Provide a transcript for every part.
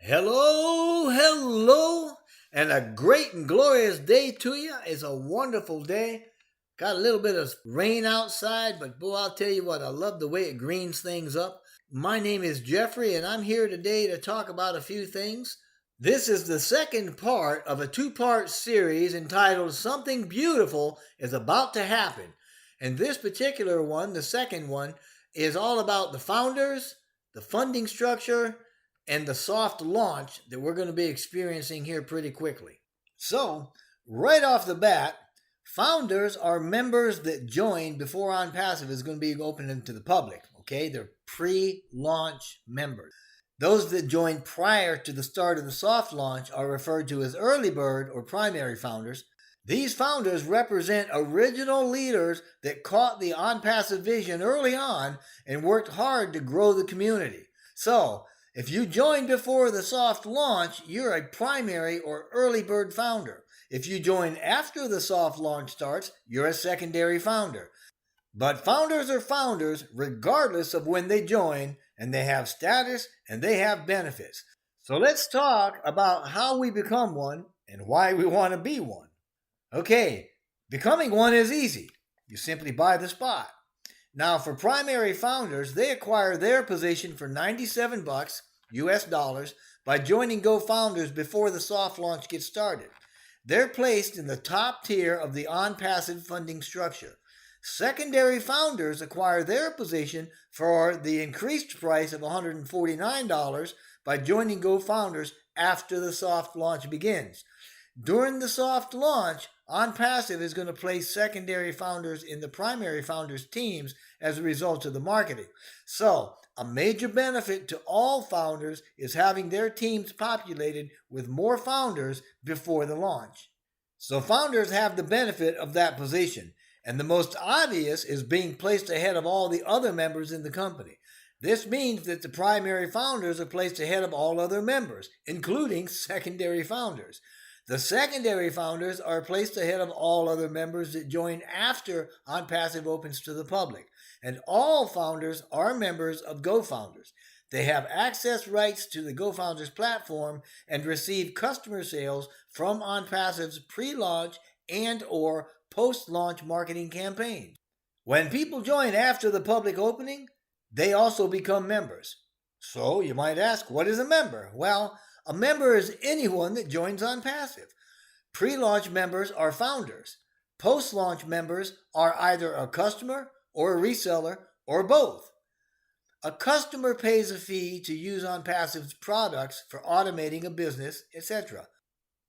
Hello, and a great and glorious day to you. It's a wonderful day. Got a little bit of rain outside, but boy, I'll tell you what, I love the way it greens things up. My name is Jeffrey, and I'm here today to talk about a few things. This is the second part of a two-part series entitled Something Beautiful is About to Happen. And this particular one, the second one, is all about the founders, the funding structure, and the soft launch that we're going to be experiencing here pretty quickly. So, right off the bat, founders are members that join before OnPassive is going to be open to the public. Okay, they're pre-launch members. Those that join prior to the start of the soft launch are referred to as early bird or primary founders. These founders represent original leaders that caught the OnPassive vision early on and worked hard to grow the community. So, if you join before the soft launch, you're a primary or early bird founder. If you join after the soft launch starts, you're a secondary founder. But founders are founders regardless of when they join, and they have status and they have benefits. So let's talk about how we become one and why we want to be one. Okay, becoming one is easy. You simply buy the spot. Now, for primary founders, they acquire their position for $97 US dollars by joining GoFounders before the soft launch gets started. They're placed in the top tier of the OnPassive funding structure. Secondary founders acquire their position for the increased price of $149 by joining GoFounders after the soft launch begins. During the soft launch, OnPassive is going to place secondary founders in the primary founders' teams as a result of the marketing. So, a major benefit to all founders is having their teams populated with more founders before the launch. So, founders have the benefit of that position, and the most obvious is being placed ahead of all the other members in the company. This means that the primary founders are placed ahead of all other members, including secondary founders. The secondary founders are placed ahead of all other members that join after OnPassive opens to the public. And all founders are members of GoFounders. They have access rights to the GoFounders platform and receive customer sales from OnPassive's pre-launch and or post-launch marketing campaigns. When people join after the public opening, they also become members. So you might ask, what is a member? Well, a member is anyone that joins OnPassive. Pre-launch members are founders. Post-launch members are either a customer or a reseller or both. A customer pays a fee to use OnPassive's products for automating a business, etc.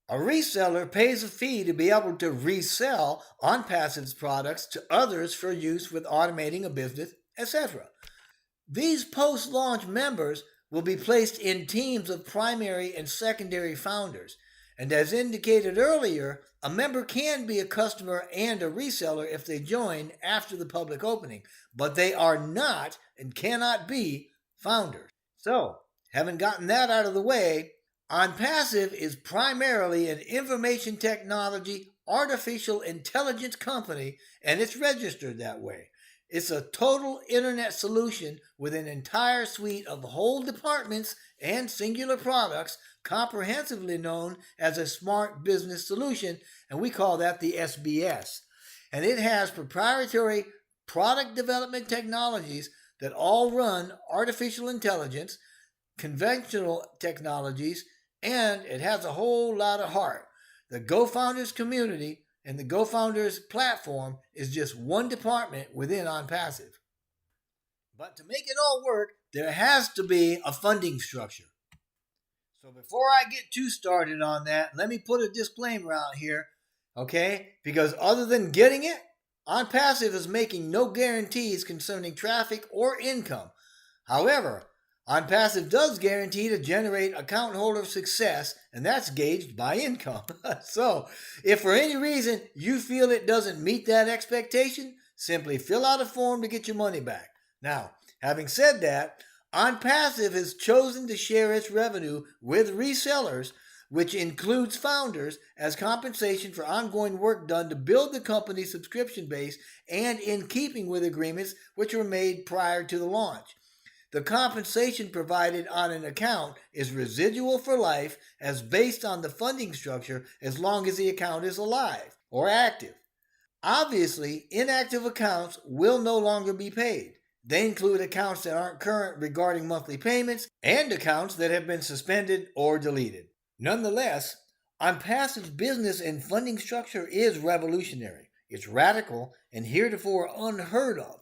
A reseller pays a fee to be able to resell OnPassive's products to others for use with automating a business, etc. These post-launch members will be placed in teams of primary and secondary founders. And as indicated earlier, a member can be a customer and a reseller if they join after the public opening, but they are not and cannot be founders. So, having gotten that out of the way, OnPassive is primarily an information technology, artificial intelligence company, and it's registered that way. It's a total internet solution with an entire suite of whole departments and singular products, comprehensively known as a smart business solution, and we call that the SBS. And it has proprietary product development technologies that all run artificial intelligence, conventional technologies, and it has a whole lot of heart. The GoFounders community and the GoFounders platform is just one department within OnPassive. But to make it all work, there has to be a funding structure. So before I get too started on that, let me put a disclaimer out here, okay? Because other than getting it, OnPassive is making no guarantees concerning traffic or income. However, OnPassive does guarantee to generate account holder success, and that's gauged by income. So, if for any reason you feel it doesn't meet that expectation, simply fill out a form to get your money back. Now, having said that, OnPassive has chosen to share its revenue with resellers, which includes founders, as compensation for ongoing work done to build the company's subscription base and in keeping with agreements which were made prior to the launch. The compensation provided on an account is residual for life as based on the funding structure as long as the account is alive or active. Obviously, inactive accounts will no longer be paid. They include accounts that aren't current regarding monthly payments and accounts that have been suspended or deleted. Nonetheless, OnPassive's business and funding structure is revolutionary. It's radical and heretofore unheard of.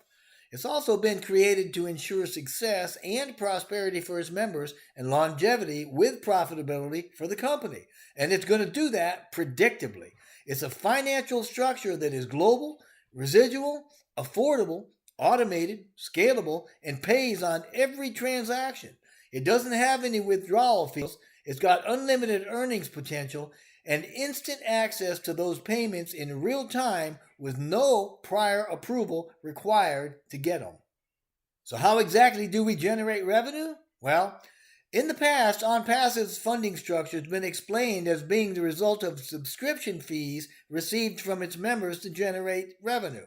It's also been created to ensure success and prosperity for its members and longevity with profitability for the company. And it's going to do that predictably. It's a financial structure that is global, residual, affordable, automated, scalable, and pays on every transaction. It doesn't have any withdrawal fees. It's got unlimited earnings potential and instant access to those payments in real time with no prior approval required to get them. So how exactly do we generate revenue? Well, in the past, OnPassive's funding structure has been explained as being the result of subscription fees received from its members to generate revenue.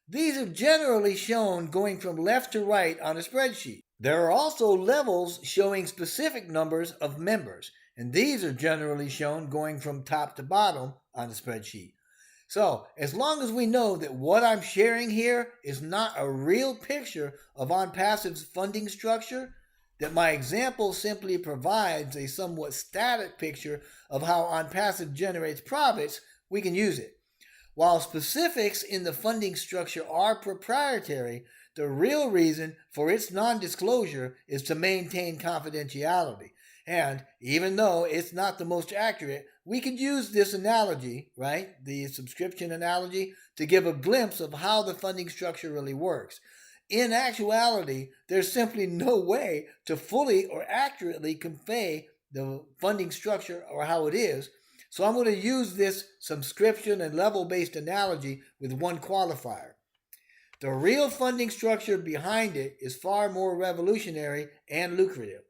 These are generally shown going from left to right on a spreadsheet. There are also levels showing specific numbers of members, and these are generally shown going from top to bottom on the spreadsheet. So, as long as we know that what I'm sharing here is not a real picture of OnPassive's funding structure, that my example simply provides a somewhat static picture of how OnPassive generates profits, we can use it. While specifics in the funding structure are proprietary, the real reason for its non-disclosure is to maintain confidentiality. And even though it's not the most accurate, we could use this analogy, right, the subscription analogy, to give a glimpse of how the funding structure really works. In actuality, there's simply no way to fully or accurately convey the funding structure or how it is. So I'm going to use this subscription and level-based analogy with one qualifier. The real funding structure behind it is far more revolutionary and lucrative.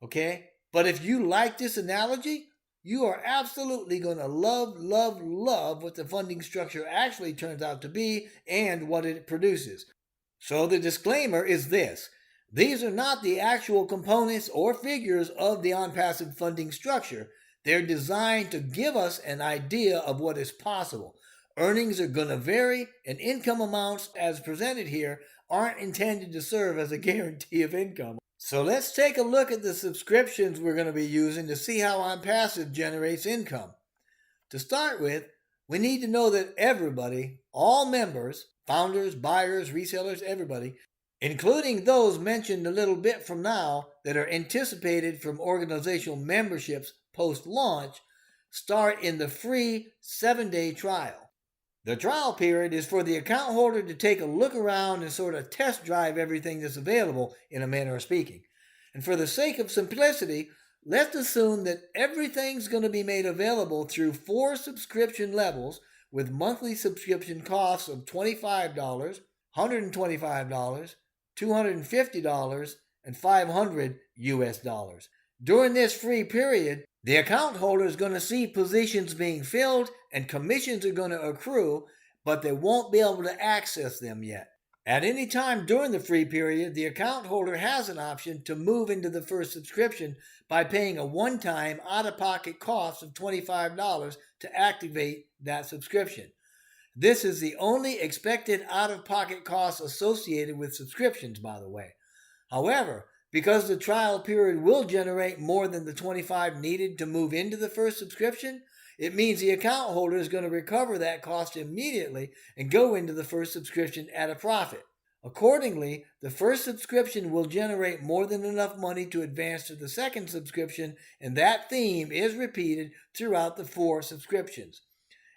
Okay? But if you like this analogy, you are absolutely going to love what the funding structure actually turns out to be and what it produces. So the disclaimer is this. These are not the actual components or figures of the OnPassive funding structure. They're designed to give us an idea of what is possible. Earnings are going to vary, and income amounts as presented here aren't intended to serve as a guarantee of income. So let's take a look at the subscriptions we're going to be using to see how OnPassive generates income. To start with, we need to know that everybody, all members, founders, buyers, resellers, everybody, including those mentioned a little bit from now that are anticipated from organizational memberships post-launch, start in the free 7-day trial. The trial period is for the account holder to take a look around and sort of test drive everything that's available, in a manner of speaking. And for the sake of simplicity, let's assume that everything's going to be made available through 4 subscription levels with monthly subscription costs of $25, $125, $250, and $500 US. During this free period, the account holder is going to see positions being filled and commissions are going to accrue, but they won't be able to access them yet. At any time during the free period, the account holder has an option to move into the first subscription by paying a one-time out-of-pocket cost of $25 to activate that subscription. This is the only expected out-of-pocket cost associated with subscriptions, by the way. However, because the trial period will generate more than the $25 needed to move into the first subscription, it means the account holder is going to recover that cost immediately and go into the first subscription at a profit. Accordingly, the first subscription will generate more than enough money to advance to the second subscription, and that theme is repeated throughout the 4 subscriptions.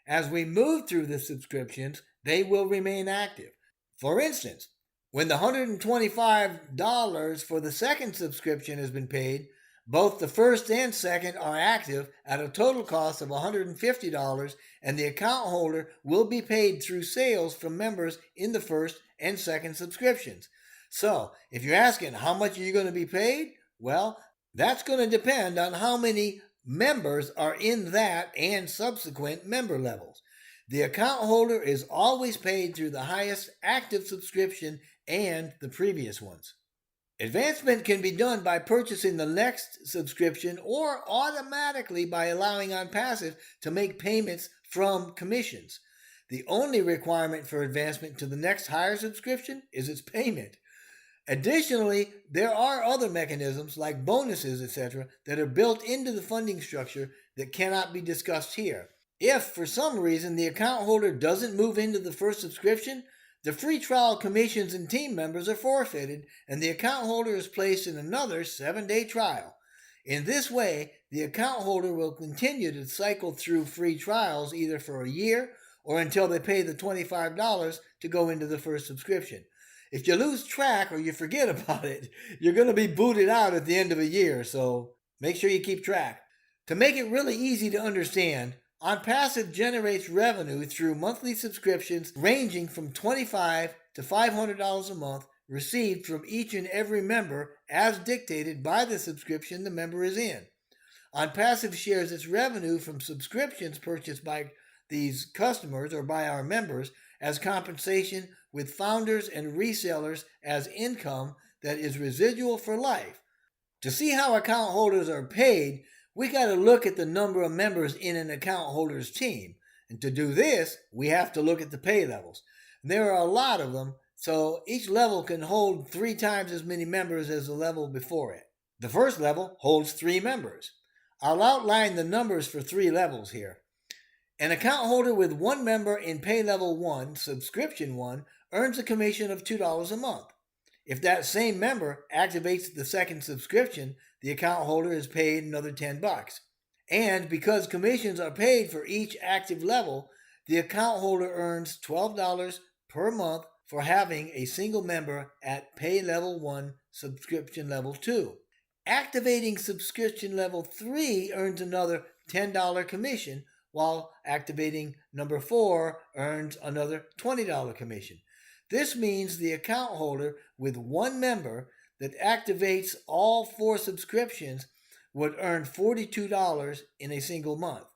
As we move through the subscriptions, they will remain active. For instance, when the $125 for the second subscription has been paid, both the first and second are active at a total cost of $150, and the account holder will be paid through sales from members in the first and second subscriptions. So, if you're asking how much are you going to be paid, well, that's going to depend on how many members are in that and subsequent member levels. The account holder is always paid through the highest active subscription and the previous ones. Advancement can be done by purchasing the next subscription or automatically by allowing OnPassive to make payments from commissions. The only requirement for advancement to the next higher subscription is its payment. Additionally, there are other mechanisms like bonuses, etc., that are built into the funding structure that cannot be discussed here. If, for some reason, the account holder doesn't move into the first subscription, the free trial commissions and team members are forfeited, and the account holder is placed in another 7-day trial. In this way, the account holder will continue to cycle through free trials either for a year or until they pay the $25 to go into the first subscription. If you lose track or you forget about it, you're going to be booted out at the end of a year, so make sure you keep track. To make it really easy to understand, OnPassive generates revenue through monthly subscriptions ranging from $25 to $500 a month received from each and every member as dictated by the subscription the member is in. OnPassive shares its revenue from subscriptions purchased by these customers or by our members as compensation with founders and resellers as income that is residual for life. To see how account holders are paid, we got to look at the number of members in an account holder's team. And to do this, we have to look at the pay levels. And there are a lot of them, so each level can hold 3 times as many members as the level before it. The first level holds 3 members. I'll outline the numbers for 3 levels here. An account holder with 1 member in pay level 1, subscription 1, earns a commission of $2 a month. If that same member activates the second subscription, the account holder is paid another $10. And because commissions are paid for each active level, the account holder earns $12 per month for having a single member at pay level 1, subscription level 2. Activating subscription level 3 earns another $10 commission, while activating number 4 earns another $20 commission. This means the account holder with 1 member that activates all 4 subscriptions would earn $42 in a single month.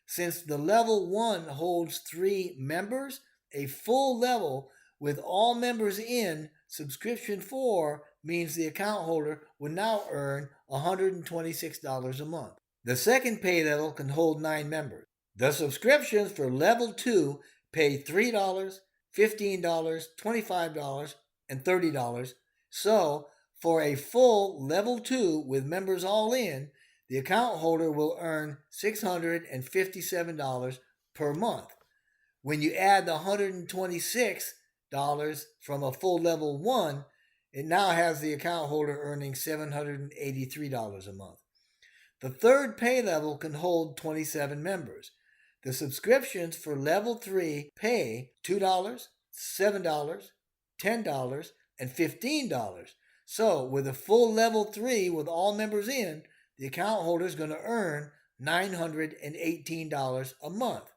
Since the level 1 holds 3 members, a full level with all members in subscription 4 means the account holder would now earn $126 a month. The second pay level can hold 9 members. The subscriptions for level 2 pay $3, $15, $25, and $30. So, for a full level 2 with members all in, the account holder will earn $657 per month. When you add the $126 from a full level 1, it now has the account holder earning $783 a month. The third pay level can hold 27 members. The subscriptions for level 3 pay $2, $7, $10, and $15. So, with a full level 3 with all members in, the account holder is going to earn $918 a month.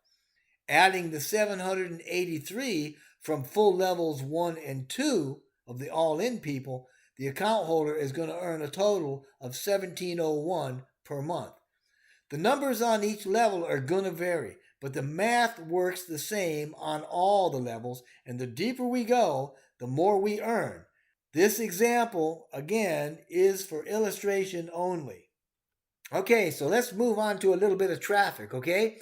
Adding the $783 from full levels 1 and 2 of the all-in people, the account holder is going to earn a total of $1,701 per month. The numbers on each level are going to vary, but the math works the same on all the levels, and the deeper we go, the more we earn. This example, again, is for illustration only. Okay, so let's move on to a little bit of traffic, okay?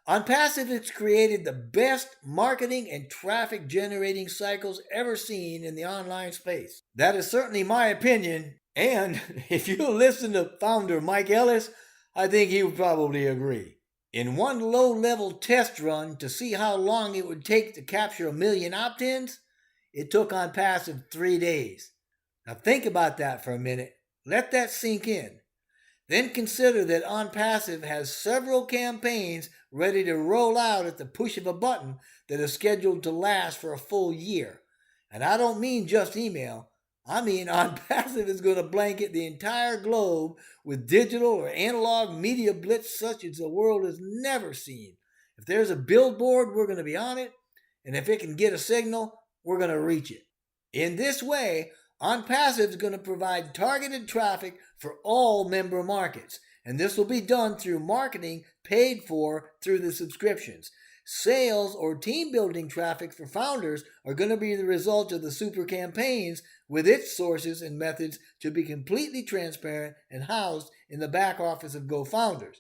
OnPassive has created the best marketing and traffic generating cycles ever seen in the online space. That is certainly my opinion, and if you listen to founder Mike Ellis, I think he would probably agree. In one low-level test run to see how long it would take to capture 1 million opt-ins, it took OnPassive 3 days. Now think about that for a minute. Let that sink in. Then consider that OnPassive has several campaigns ready to roll out at the push of a button that is scheduled to last for a full year. And I don't mean just email. I mean OnPassive is going to blanket the entire globe with digital or analog media blitz such as the world has never seen. If there's a billboard, we're going to be on it. And if it can get a signal, we're going to reach it. In this way, OnPassive is going to provide targeted traffic for all member markets, and this will be done through marketing paid for through the subscriptions. Sales or team building traffic for founders are going to be the result of the super campaigns with its sources and methods to be completely transparent and housed in the back office of GoFounders.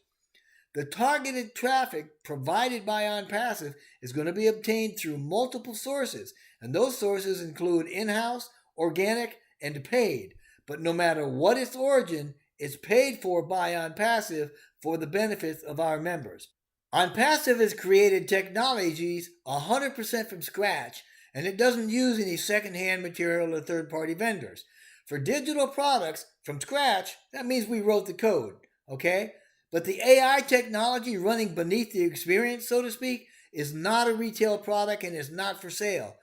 The targeted traffic provided by OnPassive is going to be obtained through multiple sources, and those sources include in-house, organic, and paid. But no matter what its origin, it's paid for by OnPassive for the benefits of our members. OnPassive has created technologies 100% from scratch, and it doesn't use any secondhand material or third-party vendors. For digital products from scratch, that means we wrote the code, okay? But the AI technology running beneath the experience, so to speak, is not a retail product and is not for sale.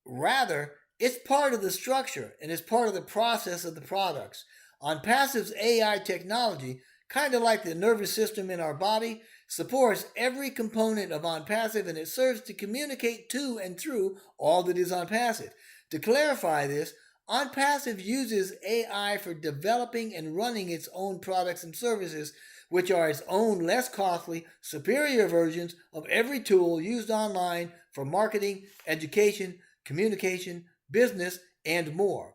Rather, it's part of the structure and is part of the process of the products. OnPassive's AI technology, kind of like the nervous system in our body, supports every component of OnPassive, and it serves to communicate to and through all that is OnPassive. To clarify this, OnPassive uses AI for developing and running its own products and services, which are its own less costly, superior versions of every tool used online for marketing, education, communication, business, and more.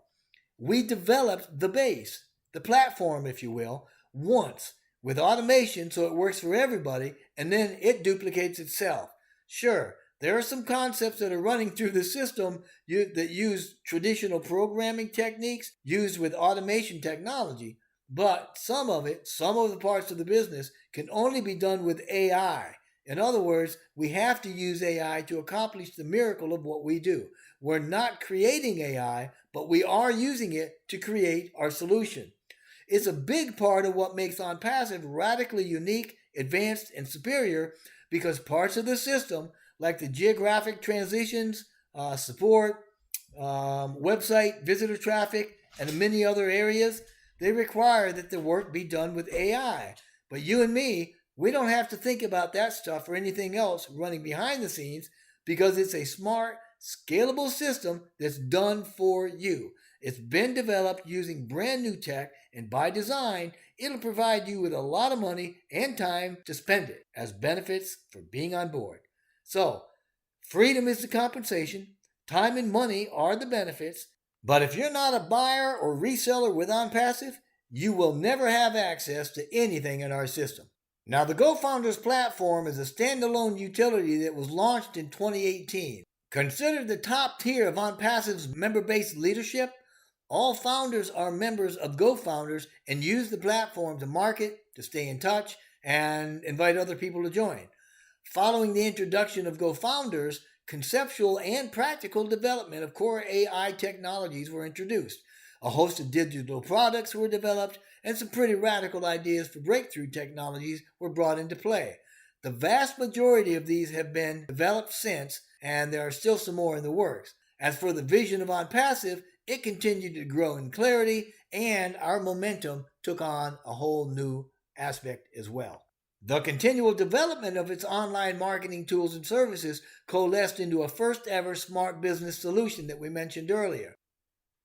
We developed the base, the platform, if you will, once with automation so it works for everybody, and then it duplicates itself. Sure, there are some concepts that are running through the system that use traditional programming techniques used with automation technology, but some of the parts of the business can only be done with AI. In other words, we have to use AI to accomplish the miracle of what we do. We're not creating AI, but we are using it to create our solution. It's a big part of what makes OnPassive radically unique, advanced, and superior, because parts of the system, like the geographic transitions, support, website visitor traffic, and many other areas, they require that the work be done with AI. But you and me, we don't have to think about that stuff or anything else running behind the scenes, because it's a smart, scalable system that's done for you. It's been developed using brand new tech, and by design, it'll provide you with a lot of money and time to spend it as benefits for being on board. So, freedom is the compensation, time and money are the benefits, but if you're not a buyer or reseller with OnPassive, you will never have access to anything in our system. Now, the GoFounders platform is a standalone utility that was launched in 2018. Considered the top tier of OnPassive's member-based leadership, all founders are members of GoFounders and use the platform to market, to stay in touch, and invite other people to join. Following the introduction of GoFounders, conceptual and practical development of core AI technologies were introduced. A host of digital products were developed, and some pretty radical ideas for breakthrough technologies were brought into play. The vast majority of these have been developed since, and there are still some more in the works. As for the vision of OnPassive, it continued to grow in clarity, and our momentum took on a whole new aspect as well. The continual development of its online marketing tools and services coalesced into a first ever smart business solution that we mentioned earlier.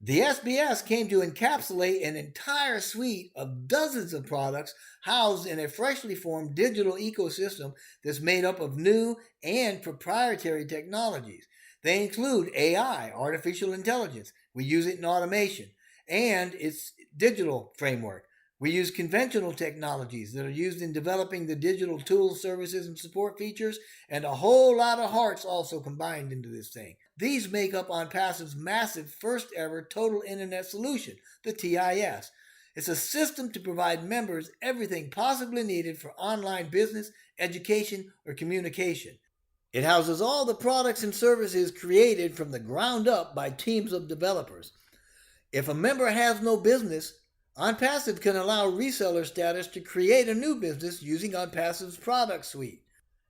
The SBS came to encapsulate an entire suite of dozens of products housed in a freshly formed digital ecosystem that's made up of new and proprietary technologies. They include AI, artificial intelligence. We use it in automation, and its digital framework. We use conventional technologies that are used in developing the digital tools, services, and support features, and a whole lot of hearts also combined into this thing. These make up OnPassive's massive first ever total internet solution, the TIS. It's a system to provide members everything possibly needed for online business, education, or communication. It houses all the products and services created from the ground up by teams of developers. If a member has no business, OnPassive can allow reseller status to create a new business using OnPassive's product suite.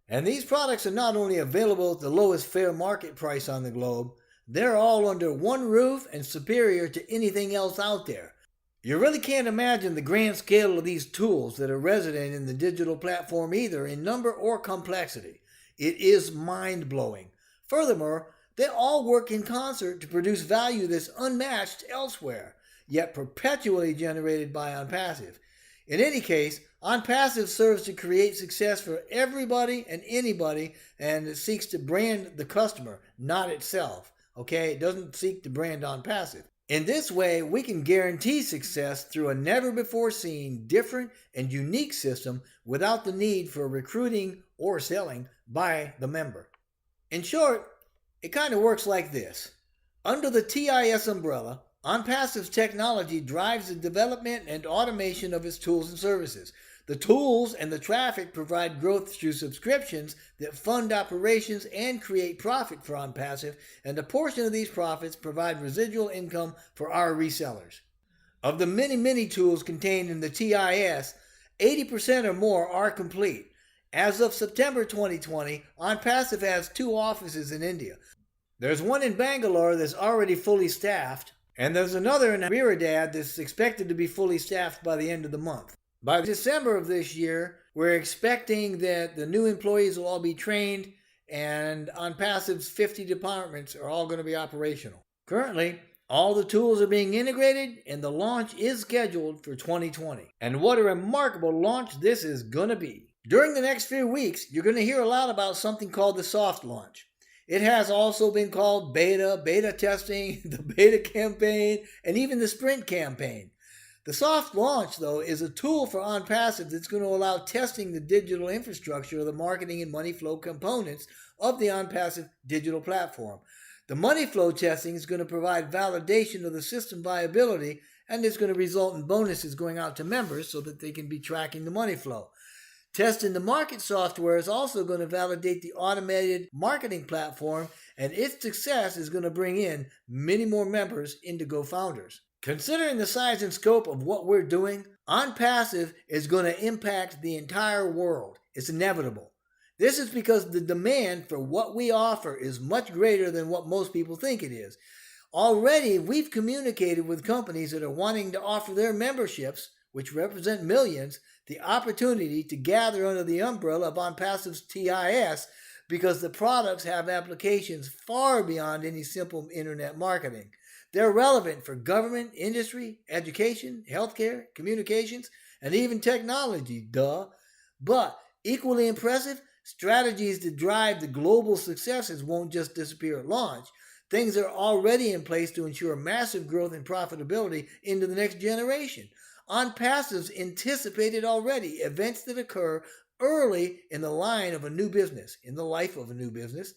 And these products are not only available at the lowest fair market price on the globe, they're all under one roof and superior to anything else out there. You really can't imagine the grand scale of these tools that are resident in the digital platform either in number or complexity. It is mind-blowing. Furthermore, they all work in concert to produce value that's unmatched elsewhere, yet perpetually generated by OnPassive. In any case, OnPassive serves to create success for everybody and anybody, and it seeks to brand the customer, not itself. Okay, it doesn't seek to brand OnPassive. In this way, we can guarantee success through a never before seen, different, and unique system without the need for recruiting or selling by the member. In short, it kind of works like this. Under the TIS umbrella, OnPassive's technology drives the development and automation of its tools and services. The tools and the traffic provide growth through subscriptions that fund operations and create profit for OnPassive, and a portion of these profits provide residual income for our resellers. Of the many tools contained in the TIS, 80% or more are complete. As of September 2020, OnPassive has 2 offices in India. There's one in Bangalore that's already fully staffed, and there's another in Viridad that's expected to be fully staffed by the end of the month. By December of this year, we're expecting that the new employees will all be trained, and OnPassive's 50 departments are all going to be operational. Currently, all the tools are being integrated, and the launch is scheduled for 2020. And what a remarkable launch this is going to be. During the next few weeks, you're going to hear a lot about something called the soft launch. It has also been called beta testing, the beta campaign, and even the sprint campaign. The soft launch, though, is a tool for OnPassive that's going to allow testing the digital infrastructure of the marketing and money flow components of the OnPassive digital platform. The money flow testing is going to provide validation of the system viability, and it's going to result in bonuses going out to members so that they can be tracking the money flow. Testing the market software is also going to validate the automated marketing platform, and its success is going to bring in many more members into GoFounders. Considering the size and scope of what we're doing, OnPassive is going to impact the entire world. It's inevitable. This is because the demand for what we offer is much greater than what most people think it is. Already, we've communicated with companies that are wanting to offer their memberships, which represent millions, the opportunity to gather under the umbrella of OnPassive's TIS because the products have applications far beyond any simple internet marketing. They're relevant for government, industry, education, healthcare, communications, and even technology, duh. But equally impressive, strategies to drive the global successes won't just disappear at launch. Things are already in place to ensure massive growth and profitability into the next generation. OnPassive's anticipated already events that occur early in the line of a new business, in the life of a new business.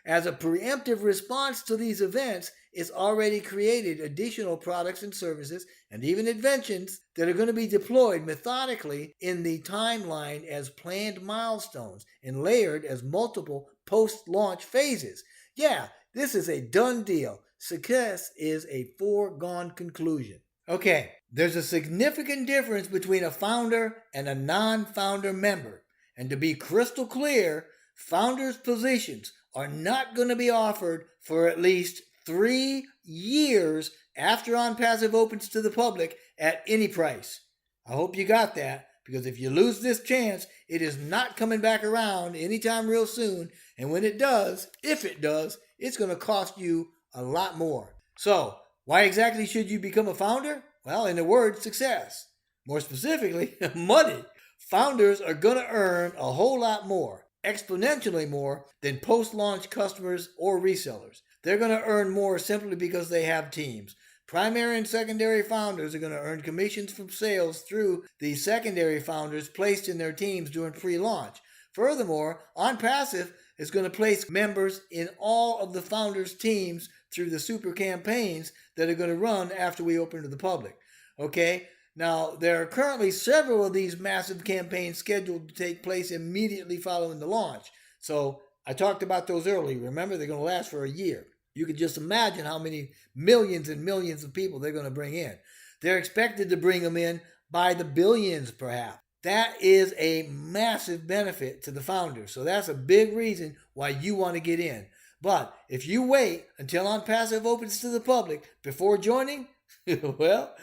As a preemptive response to these events, it's already created additional products and services and even inventions that are going to be deployed methodically in the timeline as planned milestones and layered as multiple post-launch phases. Yeah, this is a done deal. Success is a foregone conclusion. Okay, there's a significant difference between a founder and a non-founder member. And to be crystal clear, founders' positions are not going to be offered for at least 3 years after OnPassive opens to the public at any price. I hope you got that, because if you lose this chance, it is not coming back around anytime real soon, and when it does, if it does, it's going to cost you a lot more. So, why exactly should you become a founder? Well, in a word, success. More specifically, money. Founders are going to earn a whole lot more, exponentially more, than post-launch customers or resellers. They're going to earn more simply because they have teams. Primary and secondary founders are going to earn commissions from sales through the secondary founders placed in their teams during pre-launch. Furthermore, OnPassive is going to place members in all of the founders' teams through the super campaigns that are going to run after we open to the public. Okay? Now, there are currently several of these massive campaigns scheduled to take place immediately following the launch. So, I talked about those earlier. Remember, they're going to last for a year. You can just imagine how many millions and millions of people they're going to bring in. They're expected to bring them in by the billions, perhaps. That is a massive benefit to the founders. So that's a big reason why you want to get in. But if you wait until OnPassive opens to the public before joining, well,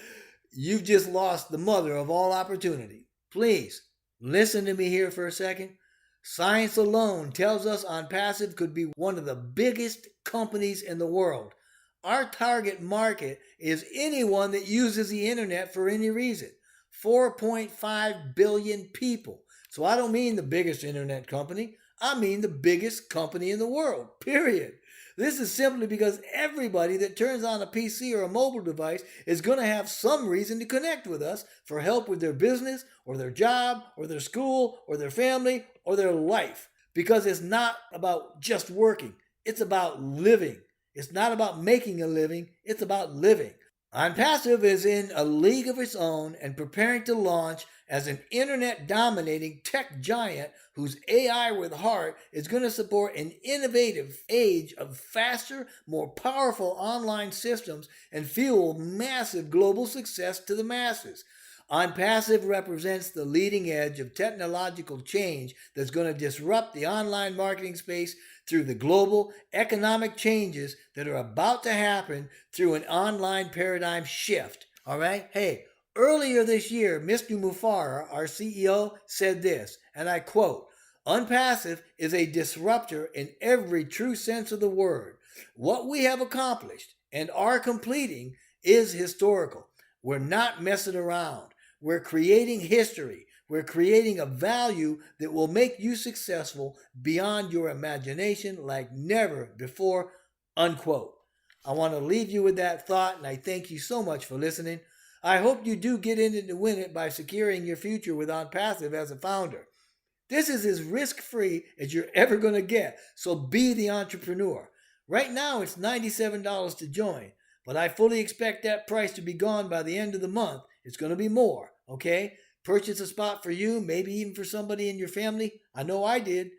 you've just lost the mother of all opportunity. Please, listen to me here for a second. Science alone tells us OnPassive could be one of the biggest companies in the world. Our target market is anyone that uses the internet for any reason. 4.5 billion people. So I don't mean the biggest internet company. I mean the biggest company in the world, period. This is simply because everybody that turns on a PC or a mobile device is going to have some reason to connect with us for help with their business or their job or their school or their family or their life. Because it's not about just working, it's about living. It's not about making a living, it's about living. OnPassive is in a league of its own and preparing to launch as an internet dominating tech giant whose AI with heart is going to support an innovative age of faster, more powerful online systems and fuel massive global success to the masses. OnPassive represents the leading edge of technological change that's going to disrupt the online marketing space through the global economic changes that are about to happen through an online paradigm shift. All right? Hey, earlier this year, Mr. Mufara, our CEO, said this, and I quote, OnPassive is a disruptor in every true sense of the word. What we have accomplished and are completing is historical. We're not messing around. We're creating history. We're creating a value that will make you successful beyond your imagination like never before, unquote. I want to leave you with that thought, and I thank you so much for listening. I hope you do get in it to win it by securing your future with OnPassive as a founder. This is as risk-free as you're ever going to get, so be the entrepreneur. Right now, it's $97 to join, but I fully expect that price to be gone by the end of the month. It's going to be more, okay? Purchase a spot for you, maybe even for somebody in your family. I know I did.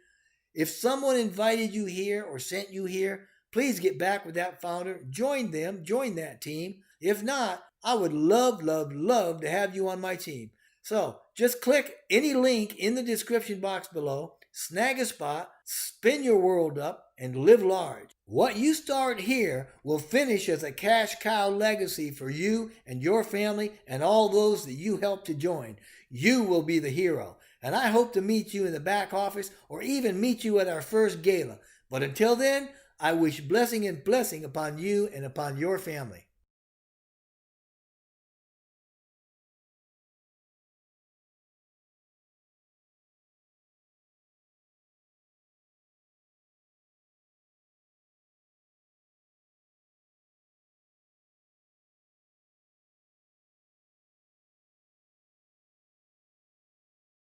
If someone invited you here or sent you here, please get back with that founder. Join them, join that team. If not, I would love, love, love to have you on my team. So just click any link in the description box below, snag a spot, spin your world up, and live large. What you start here will finish as a cash cow legacy for you and your family and all those that you help to join. You will be the hero. And I hope to meet you in the back office or even meet you at our first gala. But until then, I wish blessing and blessing upon you and upon your family.